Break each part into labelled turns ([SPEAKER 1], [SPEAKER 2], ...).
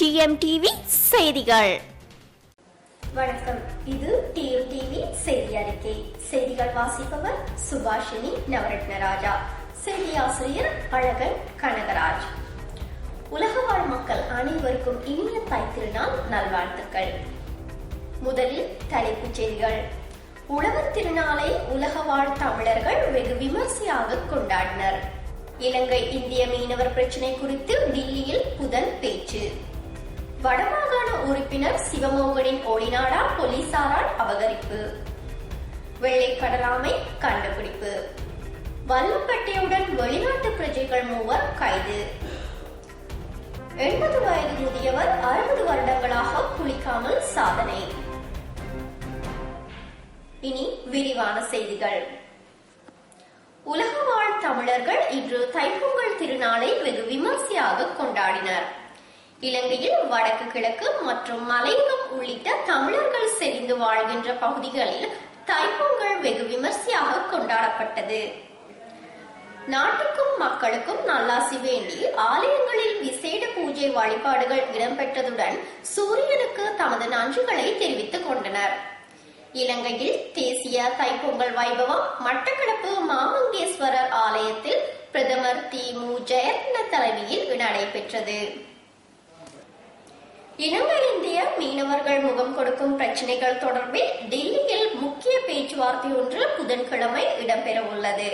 [SPEAKER 1] TMTV செய்திகள்.
[SPEAKER 2] வணக்கம். இது TMTV செய்தி அறிக்கை. செய்திகள் வாசிப்பவர் சுபாஷினி நவரத்னராஜா. செய்தி ஆசிரியர் அழகன் கனகராஜ். உலகவாழ் மக்கள் அனைவருக்கும் இனிய தாய் திருநாள் நல்வாழ்த்துக்கள். முதலில் தலைப்புச் செய்திகள். உழவர் திருநாளை உலகவாழ் தமிழர்கள் வெகு விமர்சையாக கொண்டாடினர். இலங்கை இந்திய மீனவர் பிரச்சினை குறித்து டில்லியில் புதன் பேச்சு. வடமாகாண உறுப்பினர் சிவமோகனின் ஒளிநாடா போலீசாரால் அபகரிப்பு. வெள்ளை கடலாமை கண்டுபிடிப்பு. வல்லப்பட்டையுடன் வெளிநாட்டு பிரஜைகள் 3 கைது. 80 வயது முதியவர் 60 வருடங்களாக குளிக்காமல் சாதனை. இனி விரிவான செய்திகள். உலகவாழ் தமிழர்கள் இன்று தைப்பொங்கல் திருநாளை வெகு விமர்சையாக கொண்டாடினர். இலங்கையில் வடக்கு கிழக்கு மற்றும் மலையகம் உள்ளிட்ட தமிழர்கள் செறிந்து வாழ்கின்ற பகுதிகளில் தைப்பொங்கல் வெகு விமர்சையாக கொண்டாடப்பட்டது. நாட்டுக்கும் மக்களுக்கும் நல்லாசி வேண்டி ஆலயங்களில் விசேட பூஜை வழிபாடுகள் இடம்பெற்றதுடன் சூரியனுக்கு தமது நன்றிகளை தெரிவித்துக் கொண்டனர். இலங்கையில் தேசிய தைப்பொங்கல் வைபவம் மட்டக்களப்பு மாமங்கேஸ்வரர் ஆலயத்தில் பிரதமர் தி.மு. ஜெயரத்ன தலைமையில் நடைபெற்றது. இலங்கை இந்திய மீனவர்கள் முகம் கொடுக்கும் பிரச்சினைகள் தொடர்பில் டில்லியில் முக்கிய பேச்சுவார்த்தை ஒன்று புதன்கிழமை இடம்பெற உள்ளது.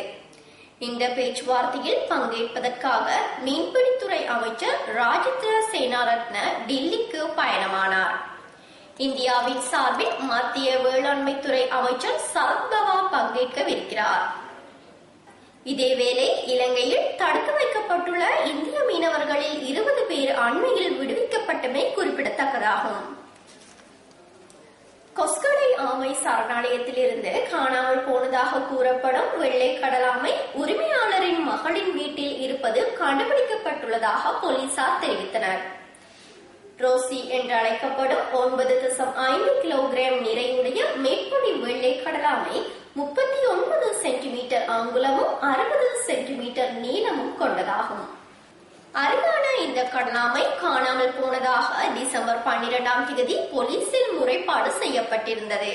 [SPEAKER 2] இந்த பேச்சுவார்த்தையில் பங்கேற்பதற்காக மீன்பிடித்துறை அமைச்சர் ராஜித்ர சேனாரத்ன டில்லிக்கு பயணமானார். இந்தியாவின் சார்பில் மத்திய வேளாண்மைத்துறை அமைச்சர் சரத்பவா பங்கேற்கவிருக்கிறார். இதேவேளை இலங்கையில் தடுத்து வைக்கப்பட்டுள்ள இந்திய மீனவர்களில் 20 பேர் அண்மையில் விடுவிக்கப்பட்டமை குறிப்பிடத்தக்கதாகும். கொஸ்கடை ஆமை சரணாலயத்திலிருந்து காணாமல் போனதாக கூறப்படும் வெள்ளை கடலாமை உரிமையாளரின் மகளின் வீட்டில் இருப்பது கண்டுபிடிக்கப்பட்டுள்ளதாக போலீசார் தெரிவித்தனர். ரோசி என்று அழைக்கப்படும் 9.5 கிலோகிராம் நிறையுடைய மேற்பொடி வெள்ளை கடலாமை 39 சென்டிமீட்டர் ஆங்குலமும் 60 சென்டிமீட்டர் நீளமும் கொண்டதாகும். அருகான இந்த கடலாமை காணாமல் போனதாக டிசம்பர் 12ஆம் தேதி போலீசில் முறைப்பாடு செய்யப்பட்டிருந்தது.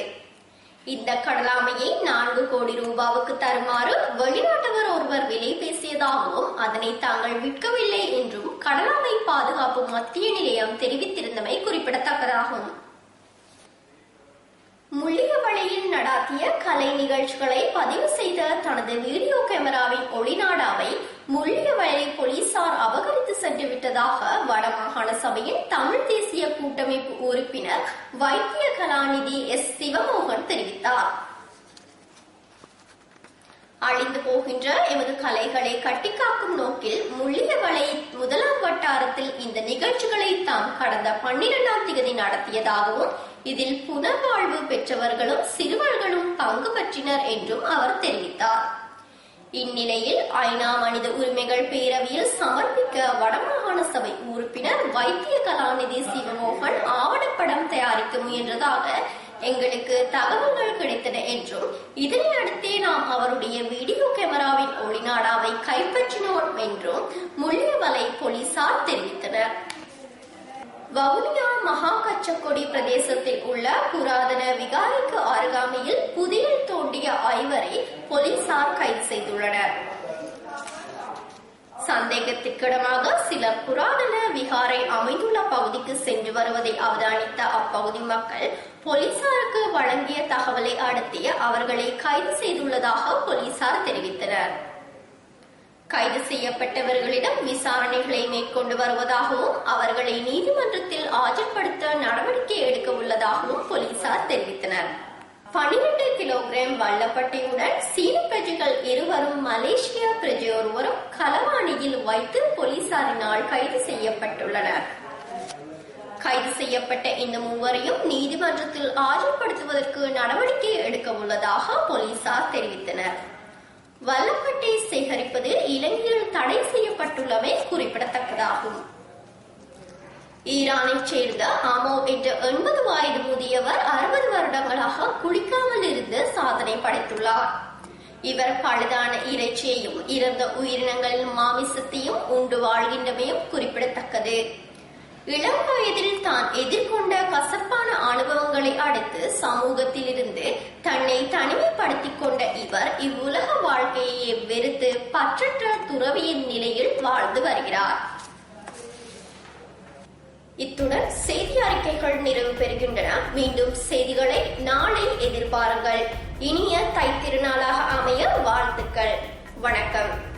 [SPEAKER 2] இந்த கடலாமையை 4 கோடி ரூபாவுக்கு தருமாறு வெளிநாட்டவர் ஒருவர் விலை பேசியதாகவும் அதனை தாங்கள் விற்கவில்லை என்றும் கடலாமை பாதுகாப்பு மத்திய நிலையம் தெரிவித்திருந்தமை குறிப்பிடத்தக்கதாகும். முள்ளியவளையில் நடாத்திய கலை நிகழ்ச்சிகளை பதிவு செய்த தனது வீடியோ கேமராவின் ஒளிநாடாவை முள்ளியவளை போலீசார் அபகரித்து சென்று விட்டதாக வடமாகாண சபையின் தமிழ் தேசிய கூட்டமைப்பு உறுப்பினர் வைத்திய கலாநிதி எஸ். சிவமோகன் தெரிவித்தார். அழிந்து போகின்ற எமது கலைகளை கட்டிக்காக்கும் நோக்கில் முள்ளியவளை 1ஆம் வட்டாரத்தில் இந்த நிகழ்ச்சிகளை தாம் கடந்த 12ஆம் தேதி நடத்தியதாகவும் இதில் புனர்வாழ்வு பெற்றவர்களும் சிறுவர்களும் பங்கு பற்றினர் என்றும் அவர் தெரிவித்தார். இந்நிலையில் ஐநா மனித உரிமைகள் பேரவையில் சமர்ப்பிக்க வடமாகாண சபை உறுப்பினர் வைத்திய கலாநிதி சிவமோகன் ஆவணப்படம் தயாரிக்க முயன்றதாக எங்களுக்கு தகவல்கள் கிடைத்தன என்றும் இதனை அடுத்தே நாம் அவருடைய வீடியோ கேமராவின் ஒளிநாடாவை கைப்பற்றினோம் என்றும் முள்ளியவளை போலீசார் தெரிவித்தனர். வவுனியா மகாகச்சக்கொடி பிரதேசத்தில் உள்ள புராதன விகாரைக்கு அருகாமையில் புதையல் தோண்டிய 5வரை போலீசார் கைது செய்துள்ளனர். சந்தேகத்திற்கிடமாக சிலர் புராதன விகாரை அமைந்துள்ள பகுதிக்கு சென்று வருவதை அவதானித்த அப்பகுதி மக்கள் போலீசாருக்கு வழங்கிய தகவலை அடுத்து அவர்களை கைது செய்துள்ளதாக போலீசார் தெரிவித்தனர். கைது செய்யப்பட்டவர்களிடம் விசாரணைகளை மேற்கொண்டு வருவதாகவும் அவர்களை நீதிமன்றத்தில் ஆஜர்படுத்த நடவடிக்கை எடுக்க உள்ளதாகவும் போலீசார் தெரிவித்தனர். 12 கிலோகிராம் வல்லப்பட்டையுடன் சீன பிரஜைகள் 2 மலேசிய பிரஜையொருவரும் களவாணியில் வைத்து போலீசாரினால் கைது செய்யப்பட்டுள்ளனர். கைது செய்யப்பட்ட இந்த 3வரையும் நீதிமன்றத்தில் ஆஜர்படுத்துவதற்கு நடவடிக்கை எடுக்க உள்ளதாக போலீசார் தெரிவித்தனர். வல்லப்பட்டை சேகரிப்பது இலங்கையில் தடை செய்யப்பட்டுள்ளமை குறிப்பிடத்தக்கதாகும். ஈரானைச் சேர்ந்த ஆமோ என்ற 80 வயது முதியவர் 60 வருடங்களாக குளிக்காமல் இருந்து சாதனை படைத்துள்ளார். இவர் பழுதான இறைச்சியையும் இறந்த உயிரினங்களின் மாமிசத்தையும் உண்டு வாழ்கின்றமையும் குறிப்பிடத்தக்கது. இளம் வயதில் தான் எதிர்கொண்ட கசப்பான அனுபவங்களை அடுத்து சமூகத்திலிருந்து தன்னை தனிமைப்படுத்திக் கொண்ட இவர் இவ்வுலக வாழ்க்கையை வெறுத்து பற்றற்ற துறவியின் நிலையில் வாழ்ந்து வருகிறார். இத்துடன் செய்தி அறிக்கைகள் நிறைவு பெறுகின்றன. மீண்டும் செய்திகளை நாளை எதிர்பாருங்கள். இனிய தைத்திருநாளாக அமைய வாழ்த்துக்கள். வணக்கம்.